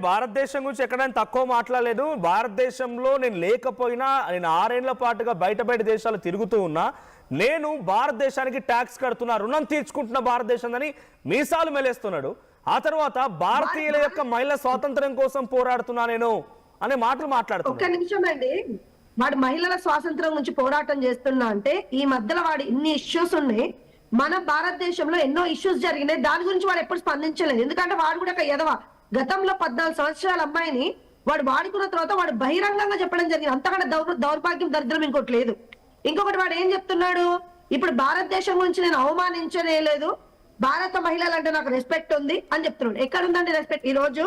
భారతదేశం గురించి ఎక్కడైనా తక్కువ మాట్లాడలేదు. భారతదేశంలో నేను లేకపోయినా నేను 6 ఏళ్ల పాటుగా బయట దేశాలు తిరుగుతూ ఉన్నా. నేను భారతదేశానికి ట్యాక్స్ కడుతున్నా, రుణం తీర్చుకుంటున్న భారతదేశం అని మీసాలు మెలేస్తున్నాడు. ఆ తర్వాత భారతీయుల యొక్క మహిళా స్వాతంత్ర్యం కోసం పోరాడుతున్నా నేను అనే మాటలు మాట్లాడుతున్నాడు. ఒక్క నిమిషం అండి, వాడు మహిళల స్వాతంత్రం నుంచి పోరాటం చేస్తున్నా అంటే ఈ మధ్యలో వాడు ఇన్ని ఇష్యూస్ ఉన్నాయి. మన భారతదేశంలో ఎన్నో ఇష్యూస్ జరిగినాయి, దాని గురించి వాడు ఎప్పుడు స్పందించలేదు. ఎందుకంటే వాడు కూడా ఒక ఎదవ. గతంలో 14 సంవత్సరాల అమ్మాయిని వాడు వాడుకున్న తర్వాత వాడు బహిరంగంగా చెప్పడం జరిగింది. అంతకంటే దౌర్భాగ్యం దరిద్రం ఇంకోటి లేదు. ఇంకొకటి వాడు ఏం చెప్తున్నాడు, ఇప్పుడు భారతదేశం గురించి నేను అవమానించలేదు, భారత మహిళలు అంటే నాకు రెస్పెక్ట్ ఉంది అని చెప్తున్నాడు. ఎక్కడ ఉందండి రెస్పెక్ట్? ఈ రోజు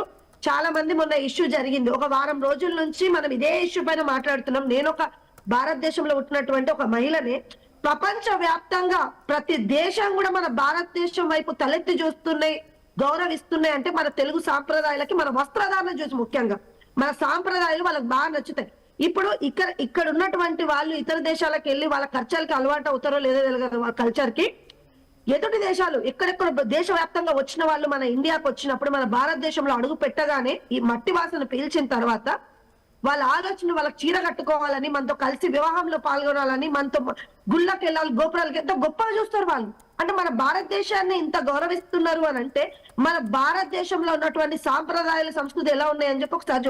చాలా మంది మొన్న ఇష్యూ జరిగింది, ఒక వారం రోజుల నుంచి మనం ఇదే ఇష్యూ పైన మాట్లాడుతున్నాం. నేను ఒక భారతదేశంలో పుట్టినటువంటి ఒక మహిళని, ప్రపంచ వ్యాప్తంగా ప్రతి దేశం కూడా మన భారతదేశం వైపు తలెత్తి చూస్తున్నాయి, గౌరవిస్తున్నాయి. అంటే మన తెలుగు సాంప్రదాయాలకి, మన వస్త్రధారణ చూసి ముఖ్యంగా మన సాంప్రదాయాలు వాళ్ళకి బాగా నచ్చుతాయి. ఇప్పుడు ఇక్కడ ఉన్నటువంటి వాళ్ళు ఇతర దేశాలకు వెళ్ళి వాళ్ళ కల్చర్కి అలవాటు అవుతారో లేదో తెలియదు. కల్చర్ కి ఎదుటి దేశాలు ఎక్కడెక్కడ దేశవ్యాప్తంగా వచ్చిన వాళ్ళు మన ఇండియాకు వచ్చినప్పుడు, మన భారతదేశంలో అడుగు పెట్టగానే ఈ మట్టి వాసన పీల్చిన తర్వాత వాళ్ళ ఆలోచన వాళ్ళకి చీర కట్టుకోవాలని, మనతో కలిసి వివాహంలో పాల్గొనాలని, మనతో గుళ్ళకి వెళ్ళాలి, గోపురాలకి ఎంతో గొప్పగా చూస్తారు వాళ్ళు. అంటే మన భారతదేశాన్ని ఇంత గౌరవిస్తున్నారు అని అంటే మన భారతదేశంలో ఉన్నటువంటి సాంప్రదాయాల సంస్కృతి ఎలా ఉన్నాయని చెప్పి ఒకసారి చూడాలి.